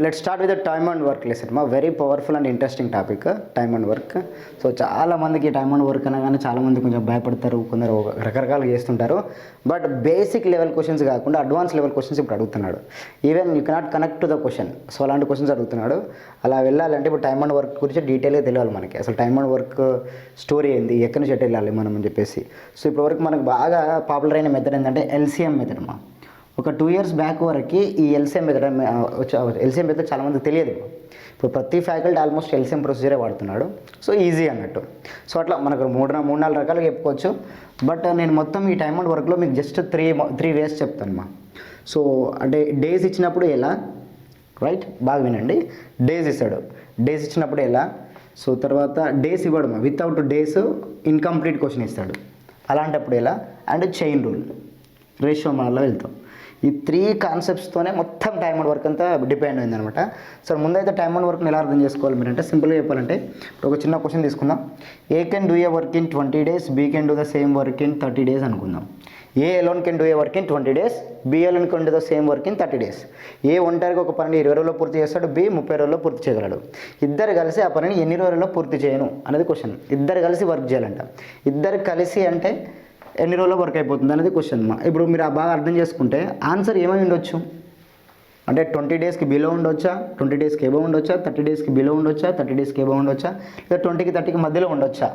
Let's start with time and work lesson. మా very powerful and interesting topic time and work. So చాలా మందికి time and work అనగానే చాలామంది కొంచెం భయపడతారు, కొందరు రకరకాలుగా చేస్తుంటారు. బట్ బేసిక్ లెవెల్ క్వశ్చన్స్ కాకుండా అడ్వాన్స్ లెవెల్ క్వశ్చన్స్ ఇప్పుడు అడుగుతున్నాడు. Even you cannot connect to the question. So అలాంటి క్వశ్చన్స్ అడుగుతున్నాడు. అలా వెళ్ళాలంటే ఇప్పుడు టైమ్ అండ్ వర్క్ గురించి డీటెయిల్గా తెలియాలి మనకి. అసలు టైమ్ అండ్ వర్క్ స్టోరీ ఏంది, ఎక్కడి నుంచి ఎటు వెళ్ళాలి మనం అని చెప్పేసి. సో ఇప్పటివరకు మనకు బాగా పాపులర్ అయిన మెథడ్ ఏంటంటే ఎల్సిఎం మెథడ్. ఒక 2 years బ్యాక్ వరకు ఈ ఎల్సిఎం మెథడ్ చాలామందికి తెలియదు. ఇప్పుడు ప్రతి ఫ్యాకల్టీ ఆల్మోస్ట్ ఎల్సిఎం ప్రొసీజరే వాడుతున్నాడు. సో ఈజీ అన్నట్టు. సో అట్లా మనకు 3-4 రకాలుగా చెప్పుకోవచ్చు. బట్ నేను మొత్తం ఈ టైమ్ అండ్ వర్క్లో మీకు జస్ట్ త్రీ వేస్ చెప్తాను. సో అంటే డేస్ ఇచ్చినప్పుడు ఎలా, రైట్, బాగా వినండి. డేస్ ఇస్తాడు, డేస్ ఇచ్చినప్పుడు ఎలా. సో తర్వాత డేస్ ఇవ్వడం, వితౌట్ డేస్ ఇన్కంప్లీట్ క్వశ్చన్ ఇస్తాడు, అలాంటప్పుడు ఎలా. అండ్ చైన్ రూల్, రేషియో మోడల్లో వెళ్తాం. ఈ 3 కాన్సెప్ట్స్తోనే మొత్తం టైమ్ అండ్ వర్క్ అంతా డిపెండ్ అయిందనమాట. సో ముందైతే టైమ్ అండ్ వర్క్ని ఎలా అర్థం చేసుకోవాలి మీరంటే, సింపుల్గా చెప్పాలంటే ఒక చిన్న క్వశ్చన్ తీసుకుందాం. A can do a work in 20 days, B can do the same work in 30 days అనుకుందాం. A alone can do a work in 20 days, B alone can do the same work in 30 days. A ఒంటరిగా ఒక పనిని 20 రోజుల్లో పూర్తి చేస్తాడు, B 30 రోజుల్లో పూర్తి చేయగలడు. ఇద్దరు కలిసి ఆ పనిని ఎన్ని రోజుల్లో పూర్తి చేయను అనేది క్వశ్చన్. ఇద్దరు కలిసి వర్క్ చేయాలంట. ఇద్దరు కలిసి అంటే ఎన్ని రోజుల్లో వర్క్ అయిపోతుంది అనేది క్వశ్చన్. ఇప్పుడు మీరు బాగా అర్థం చేసుకుంటే ఆన్సర్ ఏమై ఉండొచ్చు అంటే 20 daysకి బిలో ఉండొచ్చా, 20 daysకి ఎబో ఉండొచ్చా, 30 daysకి బిలో ఉండొచ్చా, 30 daysకి ఎబో ఉండొచ్చా, లేదా 20కి 30కి మధ్యలో ఉండొచ్చా.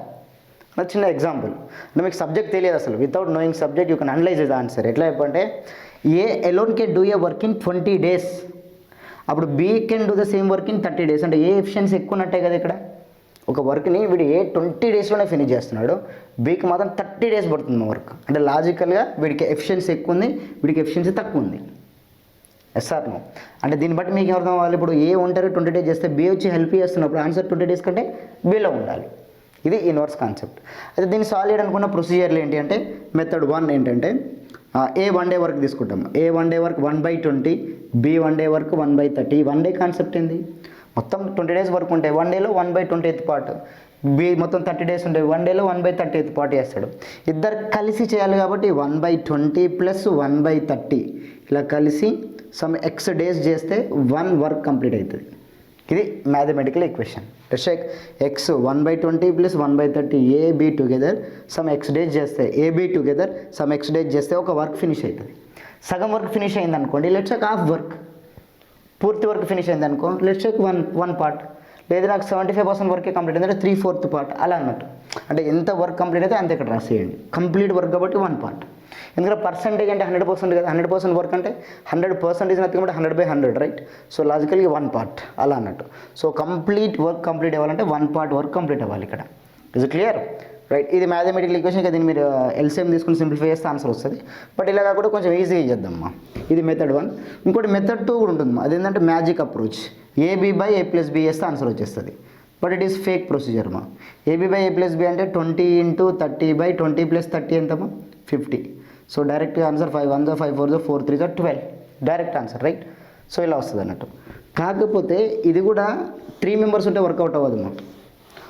నాకు చిన్న ఎగ్జాంపుల్. అంటే మీకు సబ్జెక్ట్ తెలియదు అసలు. Without knowing subject you can analyse the answer. ఎట్లా చెప్పంటే A alone can do a work in 20 days, అప్పుడు B can do the same work in 30 days. అంటే ఏ ఎఫిషియన్సీ ఎక్కువ ఉన్నట్టే కదా ఇక్కడ. ఒక వర్క్ని వీడు 20 daysలోనే ఫినిష్ చేస్తున్నాడు, బీకి మాత్రం 30 days పడుతుంది వర్క్. అంటే లాజికల్గా వీడికి ఎఫిషియన్సీ ఎక్కువ ఉంది, వీడికి ఎఫిషియన్సీ తక్కువ ఉంది. Yes or no. అంటే దీన్ని బట్టి మీకు అర్థం అవ్వాలి. ఇప్పుడు ఏ ఉంటారు 20 days చేస్తే బీ వచ్చి హెల్ప్ చేస్తున్నప్పుడు ఆన్సర్ 20 days కంటే బీలో ఉండాలి. ఇది ఇన్వర్స్ కాన్సెప్ట్. అయితే దీన్ని సాల్వ్ చేయడానికి ప్రొసీజర్లు ఏంటి అంటే, మెథడ్ 1 ఏంటంటే ఏ 1 day వర్క్ తీసుకుంటాం. A 1 day work 1/20, B 1 day work 1/30. 1 day concept ఏంది, మొత్తం 20 days వర్క్ ఉంటాయి, 1 dayలో 1/20th పార్ట్. బి మొత్తం 30 days ఉంటాయి, 1 dayలో 1/30th పార్ట్ చేస్తాడు. ఇద్దరు కలిసి చేయాలి కాబట్టి 1/20 + 1/30 ఇలా కలిసి సమ్ ఎక్స్ డేస్ చేస్తే 1 వర్క్ కంప్లీట్ అవుతుంది. ఇది mathematical equation. Check X 1/20 + 1/30 A B together sum X days చేస్తే, A B together sum X days చేస్తే ఒక వర్క్ ఫినిష్ అవుతుంది. సగం వర్క్ ఫినిష్ అయింది అనుకోండి, లెట్స్ చెక్ హాఫ్ వర్క్. పూర్తి వర్క్ ఫినిష్ అయింది అనుకో, లెట్స్ చెక్ వన్ పార్ట్. లేదా నాకు 75% వర్కే కంప్లీట్ అయిందంటే 3/4 పార్ట్ అలా అన్నట్టు. అంటే ఎంత వర్క్ కంప్లీట్ అయితే అంత ఇక్కడ రాసేయండి. కంప్లీట్ వర్క్ కాబట్టి 1 part. ఎందుకంటే పర్సంటేజ్ అంటే 100% కదా, 100% వర్క్ అంటే 100% నథింగ్ బట్ 100/100, రైట్. సో లాజికల్గా 1 part అలా అన్నట్టు. సో కంప్లీట్ వర్క్ కంప్లీట్ అవ్వాలంటే 1 part వర్క్ కంప్లీట్ అవ్వాలి ఇక్కడ. Is clear, right. ఇది మ్యాథమెటికల్ ఈక్వేషన్. ఇక దీన్ని మీరు ఎల్సిఎం తీసుకుని సింప్లిఫై చేస్తే ఆన్సర్ వస్తుంది. బట్ ఇలా కాకుండా కొంచెం ఈజీగా చేద్దామమ్మా. ఇది మెథడ్ 1. ఇంకోటి మెథడ్ 2 కూడా ఉంటుంది. అదేంటంటే మ్యాజిక్ అప్రోచ్. AB/A + B చేస్తే ఆన్సర్ వచ్చేస్తుంది. But it is fake procedure మా. AB/A + B అంటే 20 × 30/20 + 30 ఎంతమ్మా, 50. So direct answer 5 1 5 4 4 3 12 direct answer, right. So ఇలా వస్తుంది అన్నట్టు. కాకపోతే ఇది కూడా 3 members ఉంటే వర్కౌట్ అవ్వదమ్మా.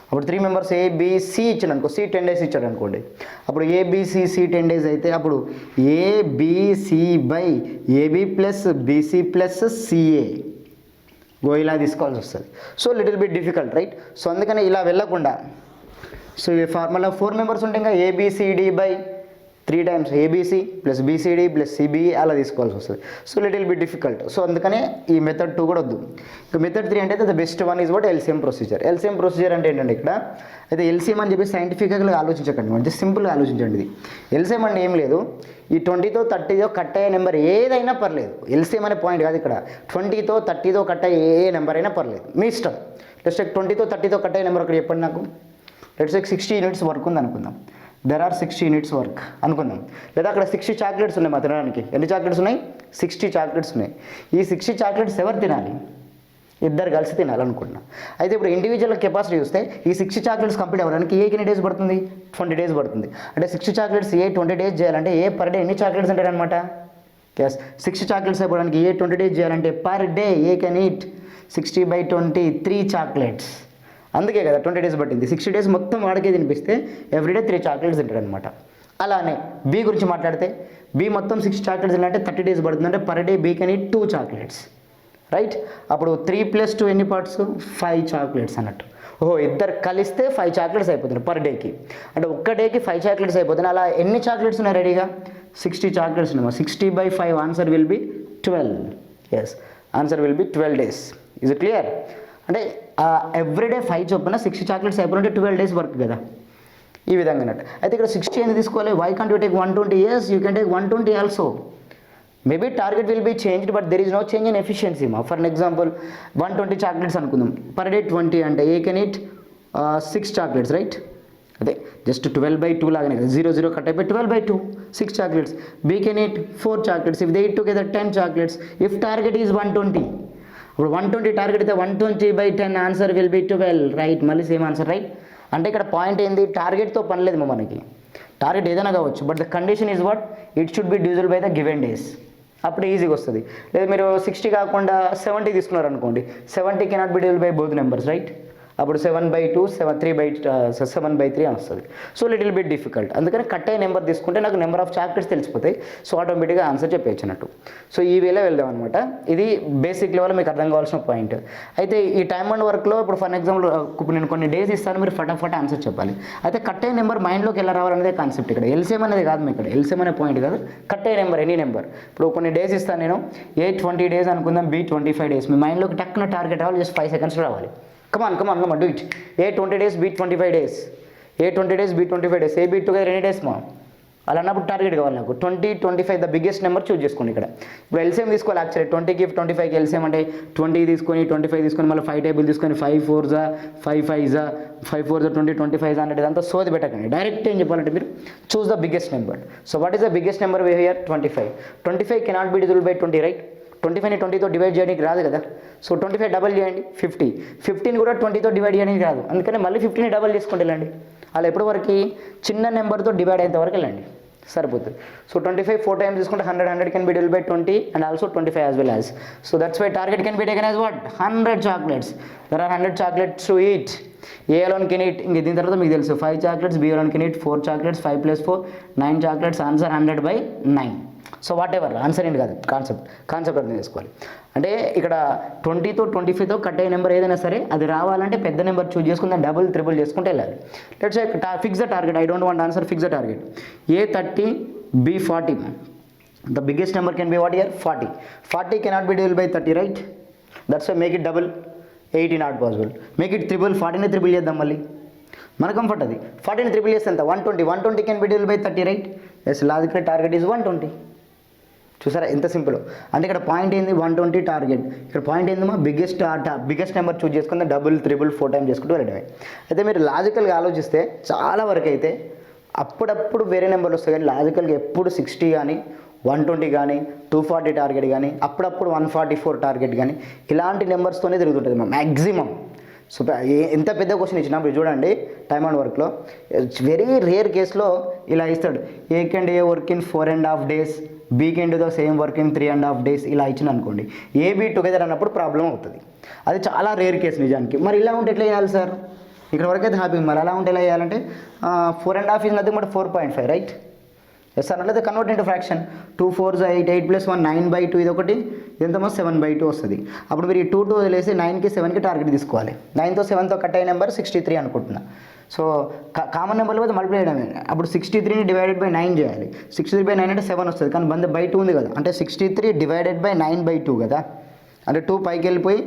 అప్పుడు 3 members ABC ఇచ్చాడు అనుకో, C 10 days ఇచ్చాడు అనుకోండి. అప్పుడు ABCC 10 days అయితే అప్పుడు ABC/AB + BC + CA ఇలా తీసుకోవాల్సి వస్తుంది. So little bit difficult, right. So అందుకని ఇలా వెళ్ళకుండా, సో ఈ ఫార్ములా 4 members ఉంటే ఇంకా ABCD/3 times ABC + BCD + CBE అలా తీసుకోవాల్సి వస్తుంది. So little bit difficult. So అందుకనే ఈ మెథడ్ 2 కూడా వద్దు. ఇక మెథడ్ 3 అంటే the best one is what LCM procedure. LCM procedure అంటే ఏంటంటే ఇక్కడ అయితే ఎల్సిఎం అని చెప్పి సైంటిఫిక్గా ఆలోచించకండి, మంచి సింపుల్గా ఆలోచించండి. ఇది ఎల్సిఎం అంటే ఏం లేదు, ఈ 20తో 30తో కట్ అయ్యే నెంబర్ ఏదైనా పర్లేదు. ఎల్సిఎం అనే పాయింట్ కాదు ఇక్కడ. 20తో 30తో కట్ అయ్యే ఏ నెంబర్ అయినా పర్లేదు, మీ ఇష్టం. లెట్స్ టేక్ 20తో 30తో కట్ అయ్యే నెంబర్ అక్కడ చెప్పండి నాకు. లెట్స్ టేక్ 60 units వర్క్ ఉంది అనుకుందాం. దెర్ ఆర్ 60 units వర్క్ అనుకుందాం. లేదా అక్కడ 60 చాక్లెట్స్ ఉన్నాయి మా తినడానికి. ఎన్ని చాక్లెట్స్ ఉన్నాయి, 60 చాక్లెట్స్ ఉన్నాయి. ఈ 60 చాక్లెట్స్ ఎవరు తినాలి, ఇద్దరు కలిసి తినాలనుకుంటున్నా. అయితే ఇప్పుడు ఇండివిజువల్ కెపాసిటీ చూస్తే ఈ 60 చాక్లెట్స్ కంప్లీట్ అవ్వడానికి ఏకి ఎన్ని డేస్ పడుతుంది, 20 days పడుతుంది. అంటే 60 చాక్లెట్స్ 20 days చేయాలంటే పర్ డే ఎన్ని చాక్లెట్స్ అంటారనమాట. ఎస్, 60 చాక్లెట్స్ అయిపోవడానికి 20 days చేయాలంటే per day can eat 60/20 3 chocolates. అందుకే కదా 20 days పట్టింది. 60 days మొత్తం వాడికే తినిపిస్తే ఎవ్రీడే 3 చాక్లెట్స్ తింటాడు అనమాట. అలానే బీ గురించి మాట్లాడితే బీ మొత్తం 6 చాక్లెట్స్ తినాలంటే 30 days పడుతుంది. అంటే per day B can eat 2 chocolates, right. అప్పుడు 3+2 ఎన్ని పార్ట్స్? 5 చాక్లెట్స్ అన్నట్టు. ఓహో, ఇద్దరు కలిస్తే 5 చాక్లెట్స్ అయిపోతున్నాయి పర్ డేకి. అంటే ఒక్క డేకి 5 చాక్లెట్స్ అయిపోతున్నాయి. అలా ఎన్ని చాక్లెట్స్ ఉన్నాయి రెడీగా? 60 చాక్లెట్స్ ఉన్నాయి. 60/5 answer will be 12. Yes, answer will be 12 days. Is it clear? అంటే ఎవ్రీడే 5 చొప్పున 60 చాక్లెట్స్ అయిపోయినట్టే 12 days వర్క్ కదా, ఈ విధంగా అన్నట్టు. అయితే ఇక్కడ 60 ఎందుకు తీసుకోవాలి? Why can't you take 120? Yes, you can take 120 also. Maybe target will be changed, but there is no change in efficiency. For example 120 chocolates అనుకుందాం, పర్ డే 20 అంటే A can eat 6 chocolates, right? అదే just 12/2 లాగానే కదా, 0 0 cut అయిపోయి 12/2 6 chocolates. B can eat 4 chocolates. If they eat together 10 chocolates. If target is 120, ఇప్పుడు 120 target అయితే 120/10 answer will be 12, right? మళ్ళీ same answer, right? అంటే ఇక్కడ పాయింట్ ఏంది? టార్గెట్తో పని లేదు మనకి. టార్గెట్ ఏదైనా కావచ్చు, but the condition is what? It should be divisible by the given days. అప్పుడు ఈజీగా వస్తుంది. లేదా మీరు 60 కాకుండా 70 తీసుకున్నారు అనుకోండి, 70 cannot be divisible by both numbers, right? అప్పుడు 7/2 7/3 అని వస్తుంది. So little bit difficult. అందుకని కట్ అయ్యే నెంబర్ తీసుకుంటే నాకు నెంబర్ ఆఫ్ చాక్లెట్స్ తెలిసిపోతాయి. సో ఆటోమేటిక్గా ఆన్సర్ చెప్పేయచ్చు అన్నట్టు. సో ఈ వేలో వెళ్దాం అనమాట. ఇది బేసిక్ లెవెల్ మీకు అర్థం కావాల్సిన పాయింట్. అయితే ఈ టైమ్ అండ్ వర్క్లో ఇప్పుడు ఫర్ ఎగ్జాంపుల్ ఇప్పుడు నేను కొన్ని డేస్ ఇస్తాను, మీరు ఫటాఫట్ ఆన్సర్ చెప్పాలి. అయితే కట్ అయ్యే నెంబర్ మైండ్లోకి ఎలా రావాలనేదే కాన్సెప్ట్ ఇక్కడ. ఎల్సిఎం అనేది కాదు మీకు, ఇక్కడ ఎల్సిఎం అనే పాయింట్ కాదు, కట్ అయ్యే నెంబర్, ఎనీ నెంబర్. ఇప్పుడు కొన్ని డేస్ ఇస్తాను నేను, ఏ 20 days అనుకుందాం, బి 25 days. మీ మైండ్లోకి టక్కున టార్గెట్ రావాలి, జస్ట్ 5 seconds రావాలి. Come on, do it. A 20 days, B 25 days. A 20 days, B 25 days. A, B together ఎన్ని డేస్ మా? అలా అన్నప్పుడు టార్గెట్ కావాలి నాకు. 20, 25 ద బిగ్గెస్ట్ నెంబర్ చూస్ చేసుకోండి ఇక్కడ. ఇప్పుడు ఎల్సిఎం తీసుకోవాలి యాక్చువల్లీ. 20కి 25కి ఎల్సిఎం అంటే 20 తీసుకొని 25 తీసుకొని మళ్ళీ 5 టేబుల్ తీసుకొని 5 4s 5 5s 5 4s 20 25 అనేది అంతా సోది పెట్టకండి. డైరెక్ట్ ఏం చెప్పాలంటే మీరు choose the biggest number. So what is the biggest number we here? 25. 25 cannot be divisible by 20, right? 25ని 20తో డివైడ్ చేయడానికి రాదు కదా. సో 25 డబల్ చేయండి 50. 15 కూడా 20తో డివైడ్ చేయడానికి రాదు, అందుకని మళ్ళీ 50ని డబల్ చేసుకుంటూ వెళ్ళండి. అలా ఎప్పటి వరకు? చిన్న నెంబర్తో డివైడ్ అయ్యేంత వరకు వెళ్ళండి, సరిపోతుంది. సో 25 4 times తీసుకుంటే 100 can be divide by 20 and also 25 as well as. So that's why target can be taken as what? 100 chocolates. There are 100 chocolates to eat. A alone can eat. ఇంక దీని తర్వాత మీకు తెలుసు 5 chocolates. B alone can eat 4 chocolates. 5 + 4 9 chocolates. Answer 100/9. So what ever answer ఏంటి కాదు, concept అర్థం చేసుకోవాలి. అంటే ఇక్కడ 20తో 25తో కట్ అయ్యే నెంబర్ ఏదైనా సరే అది రావాలంటే పెద్ద నెంబర్ చూస్ చేసుకుని దాన్ని డబుల్ ట్రిపుల్ చేసుకుంటే వెళ్ళాలి. Let's say fix the target. I don't want answer, fix the target. A 30, B 40. The biggest number can be what here? 40. 40 cannot be divisible by 30, right? That's why make it double. 80 not possible. Make it triple. 40ని triple చేద్దాం మళ్ళీ, మన comfort అది. 40ని triple చేస్తే ఎంత? 120. 120 can be divisible by 30, right? Yes, logical target is 120. చూసారా ఎంత simple. అంటే ఇక్కడ పాయింట్ ఏంది? 120 టార్గెట్. ఇక్కడ పాయింట్ ఏందమ్మా? బిగ్గెస్ట్ నెంబర్ చూస్ చేసుకుంటే డబుల్ 3 4 times చేసుకుంటూ వెళ్ళడమే. అయితే మీరు లాజికల్గా ఆలోచిస్తే చాలా వరకు అయితే అప్పుడప్పుడు వేరే నెంబర్లు వస్తాయి, కానీ లాజికల్గా ఎప్పుడు 60 కానీ 120 కానీ 240 టార్గెట్ కానీ అప్పుడప్పుడు 144 టార్గెట్ కానీ ఇలాంటి నెంబర్స్తోనే తిరుగుతుంటుంది మ్యాక్సిమం. సో ఎంత పెద్ద క్వశ్చన్ ఇచ్చినప్పుడు చూడండి టైమ్ అండ్ వర్క్లో వెరీ రేర్ కేసులో ఇలా ఇస్తాడు. A can do work in 4.5 days, B can do the same work in 3.5 days. ఇలా ఇచ్చిన అనుకోండి, ఏబీ టుగెదర్ అన్నప్పుడు ప్రాబ్లం అవుతుంది. అది చాలా రేర్ కేసు నిజానికి. మరి ఇలా ఉంటే ఎట్లా చేయాలి సార్? ఇక్కడ వరకు అయితే హ్యాపీ. మరి అలా ఉంటే ఎలా చేయాలంటే 4.5 is nothing but 4.5, రైట్? Yes sir. అట్లయితే కన్వర్ట్ ఇంటూ ఫ్రాక్షన్. 2 4s 8, 8 + 1 9/2. ఇది ఒకటి, ఎంతమో 7/2 వస్తుంది. అప్పుడు మీరు ఈ 2 2 వదిలేసి 9కి 7కి టార్గెట్ తీసుకోవాలి. 9తో 7తో కట్ అయ్యే నెంబర్ 63 అనుకుంటున్నా. సో కామన్ నెంబర్లో అయితే మల్టిప్లై చేయడమే. అప్పుడు 63ని డివైడెడ్ బై 9 చేయాలి. 63/9 అంటే 7 వస్తుంది, కానీ బంద బై 2 ఉంది కదా, అంటే 63 డివైడెడ్ బై 9/2 కదా. అంటే 2 పైకి వెళ్ళిపోయి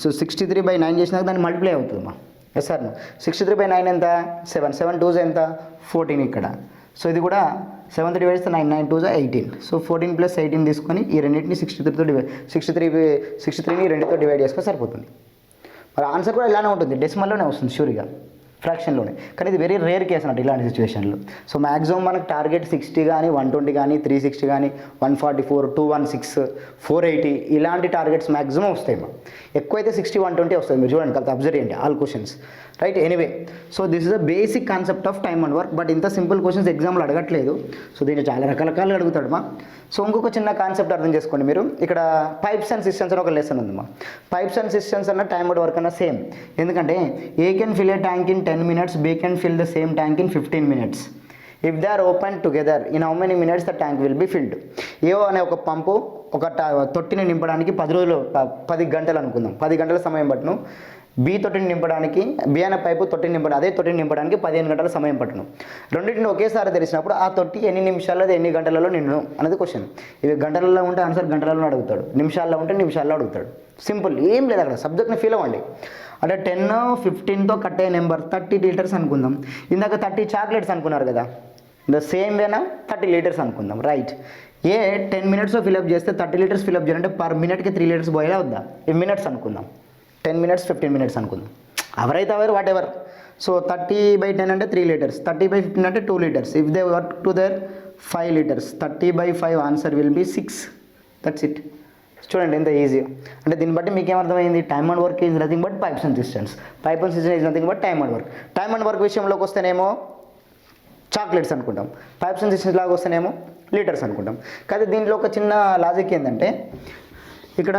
సో 63/9 చేసినాక దాన్ని మల్టిప్లై అవుతుందమ్మా. Yes sir. 63/9 ఎంత? 7. 7 2s ఎంత? 14 ఇక్కడ. సో ఇది కూడా 7తో డివైడ్ చేస్తే 9 9 2s 18. సో 14 + 18 తీసుకొని ఈ రెండింటిని 63తో డివైడ్ 63ని 2తో డివైడ్ చేసుకొని సరిపోతుంది. మరి ఆన్సర్ కూడా ఇలానే ఉంటుంది, డెసిమల్లోనే వస్తుంది షూర్గా, ఫ్రాక్షన్లోనే. కానీ ఇది వెరీ రేర్ కేసు అన్నట్టు ఇలాంటి సిచ్యువేషన్లో. సో మ్యాక్సిమం మనకు టార్గెట్ 60 కానీ 120 కానీ 360 కానీ 144 216 480 ఇలాంటి టార్గెట్స్ మ్యాక్సిమం వస్తాయి. ఎక్కువైతే 60 120 వస్తుంది. మీరు చూడండి కదా, అబ్జర్వ్ చేయండి all questions, right? Anyway, so this is the basic concept of time and work. But ఇంత సింపుల్ క్వశ్చన్స్ ఎగ్జామ్లో అడగట్లేదు. సో దీన్ని చాలా రకరకాలుగా అడుగుతాడు మా. సో ఇంకొక చిన్న కాన్సెప్ట్ అర్థం చేసుకోండి మీరు. ఇక్కడ పైప్స్ అండ్ సిస్టమ్స్ అని ఒక లెసన్ ఉందమ్మా. పైప్స్ అండ్ సిస్టమ్స్ అన్న టైమ్ అండ్ వర్క్ అన్న సేమ్. ఎందుకంటే ఏ can fill a tank in 10 minutes, B can fill the same tank in 15 minutes. If they are opened together, in how many minutes the tank will be filled? A అనే ఒక పంపు తొట్టిని నింపడానికి 10 రోజులు 10 గంటలు అనుకుందాం, 10 గంటల సమయం పట్టును. బి తొట్టిని నింపడానికి, బి అనే పైపు తొట్టిని నింపడానికి, అదే తొట్టిని నింపడానికి 15 గంటల సమయం పట్టును. రెండింటిని ఒకేసారి తెరిచినప్పుడు ఆ తొట్టి ఎన్ని నిమిషాల్లో ఎన్ని గంటలలో నిండును అనేది క్వశ్చన్. ఇవి గంటలలో ఉంటే ఆన్సర్ గంటలలో అడుగుతాడు, నిమిషాల్లో ఉంటే నిమిషాల్లో అడుగుతాడు. సింపుల్, ఏం లేదు అక్కడ. సబ్జెక్ట్ని ఫీల్ అవ్వండి. అంటే 10, 15తో కట్టే నెంబర్ 30 లీటర్స్ అనుకుందాం. ఇందాక 30 చాక్లెట్స్ అనుకున్నారు కదా, ద సేమ్ వేనా 30 లీటర్స్ అనుకుందాం. రైట్, 10 మినిట్స్లో ఫిల్అప్ చేస్తే 30 లీటర్స్ ఫిల్అప్ చేయాలంటే పర్ మినిట్కి 3 లీటర్స్ పోయేలా వద్దా? ఇవి మినిట్స్ అనుకుందాం, 10 మినిట్స్ 15 మినిట్స్ అనుకుందాం. ఎవరైతే అవర్ వాట్ ఎవర్. సో 30/10 అంటే 3 లీటర్స్, 30/15 అంటే 2 litres. If they work to their 5 litres, 30/5 answer will B 6. That's it. చూడండి ఎంత ఈజీ. అంటే దీన్ని బట్టి మీకు ఏమర్థమైంది? Time and work is nothing but pipes and systems. Pipe and system is nothing but time and work. Time and work విషయంలోకి వస్తేనేమో chocolates అనుకుంటాం, పైప్స్ అండ్ సిస్టమ్స్ లాగా వస్తేనేమో లీటర్స్ అనుకుంటాం. కానీ దీంట్లో ఒక చిన్న లాజిక్ ఏంటంటే, ఇక్కడ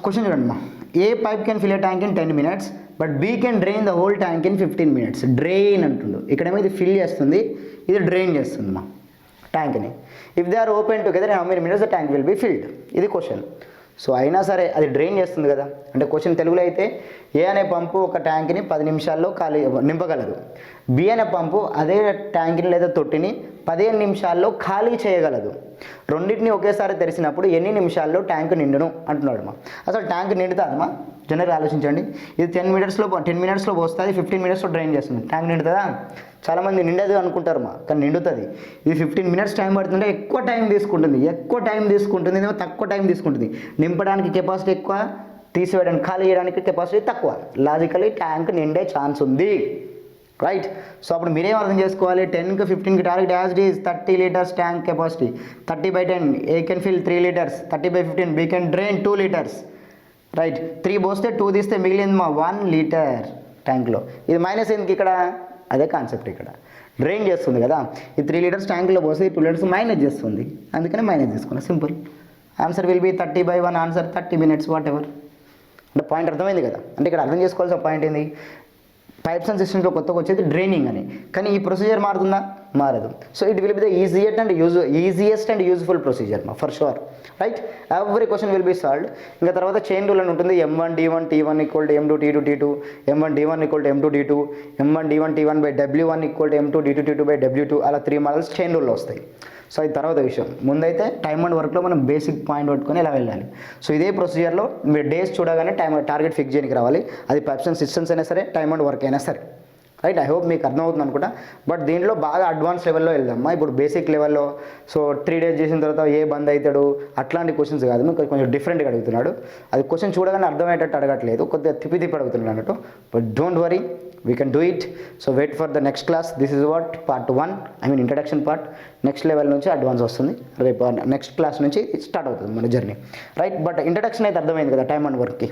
క్వశ్చన్ చూడండి మా, a pipe can fill a tank in 10 minutes but B can drain the whole tank in 15 minutes. Drain అంటుండు, ఇక్కడేమో ఇది ఫిల్ చేస్తుంది, ఇది డ్రైన్ చేస్తుంది మా ట్యాంక్ని. If they are open together how many minutes the tank will be filled. ఇది question. So అయినా సరే అది డ్రైన్ చేస్తుంది కదా. అంటే క్వశ్చన్ తెలుగులో అయితే ఏ అనే పంపు ఒక ట్యాంక్ని 10 నిమిషాల్లో ఖాళీ నింపగలదు, బి అనే పంపు అదే ట్యాంక్ని లేదా తొట్టిని 15 నిమిషాల్లో ఖాళీ చేయగలదు. రెండింటిని ఒకేసారి తెరిచినప్పుడు ఎన్ని నిమిషాల్లో ట్యాంక్ నిండును అంటున్నాడు మా. అసలు ట్యాంక్ నిండుతుందమ్మా? జనరల్గా ఆలోచించండి. ఇది 10 మినిట్స్లో పోస్తుంది, 15 మినిట్స్లో డ్రైన్ చేస్తుంది. ట్యాంక్ నిండుతుందా? చాలామంది నిండదు అనుకుంటారు మా, కానీ నిండుతుంది. ఇది 15 మినిట్స్ టైం పడుతుంటే ఎక్కువ టైం తీసుకుంటుంది, ఇదేమో తక్కువ టైం తీసుకుంటుంది. నింపడానికి కెపాసిటీ ఎక్కువ, తీసివేయడానికి ఖాళీ చేయడానికి కెపాసిటీ తక్కువ. లాజికలీ ట్యాంక్ నిండే ఛాన్స్ ఉంది. రైట్. సో అప్పుడు మీరేం అర్థం చేసుకోవాలి? 10కి 15కి target as it is 30 litres tank capacity. 30/10 A can fill 3 litres, 30/15 B can drain 2 litres. Right, 3 పోస్తే 2 తీస్తే మిగిలింది మా 1 లీటర్ ట్యాంక్లో. ఇది మైనస్ ఎందుకు ఇక్కడ? అదే కాన్సెప్ట్. ఇక్కడ డ్రైన్ చేస్తుంది కదా, ఈ 3 లీటర్స్ ట్యాంక్లో పోస్తే 2 లీటర్స్ మైనస్ చేస్తుంది, అందుకని మైనస్ తీసుకున్నా. Simple. Answer will be 30/1, answer 30 minutes whatever. అంటే పాయింట్ అర్థమైంది కదా. అంటే ఇక్కడ అర్థం చేసుకోవాల్సిన పాయింట్ ఏంది? పైప్స్ అండ్ సిస్టమ్స్లో కొత్తగా వచ్చేది డ్రైనింగ్ అని. కానీ ఈ ప్రొసీజర్ మారుతుందా? మారదు. So it will be the easiest and useful procedure మా for sure. Right, every question will be solved. ఇంకా తర్వాత చైన్ రూల్ అని ఉంటుంది. M1 D1 T1 = M2 T2 T2, M1 D1 = M2 D2, M1 D1 T1 by W1 = M2 D2 T2 by W2. అలా 3 models chain రూల్లో వస్తాయి. So ఇది తర్వాత విషయం. ముందైతే టైమ్ అండ్ వర్క్లో మనం బేసిక్ పాయింట్ పట్టుకొని ఇలా వెళ్ళాలి. సో ఇదే ప్రొసీజర్లో మీరు డేస్ చూడగానే టార్గెట్ ఫిక్స్ చేయడానికి రావాలి. అది పైప్స్ అండ్ సిస్టమ్స్ అయినా సరే, టైమ్ అండ్ వర్క్ అయినా సరే. రైట్, ఐ హోప్ మీకు అర్థమవుతుంది అనుకుంటా. బట్ దీంట్లో బాగా అడ్వాన్స్ లెవెల్లో వెళ్దామా. ఇప్పుడు బేసిక్ లెవెల్లో సో 3 డేస్ చేసిన తర్వాత ఏ బంద్ అవుతాడు అట్లాంటి క్వశ్చన్స్ కాదు, మీకు కొంచెం డిఫరెంట్గా అడుగుతున్నాడు. అది క్వశ్చన్ చూడగానే అర్థమయ్యేటట్టు అడగట్లేదు, కొద్దిగా తిప్పి అడుగుతున్నాడు అన్నట్టు. But don't worry, we can do it. So wait for the next class. This is what part 1, I mean introduction part. Next level నుంచి అడ్వాన్స్ వస్తుంది. రేపు నెక్స్ట్ క్లాస్ నుంచి స్టార్ట్ అవుతుంది మన జర్నీ. రైట్, బట్ ఇంట్రడక్షన్ అయితే అర్థమైంది కదా time and వర్క్కి.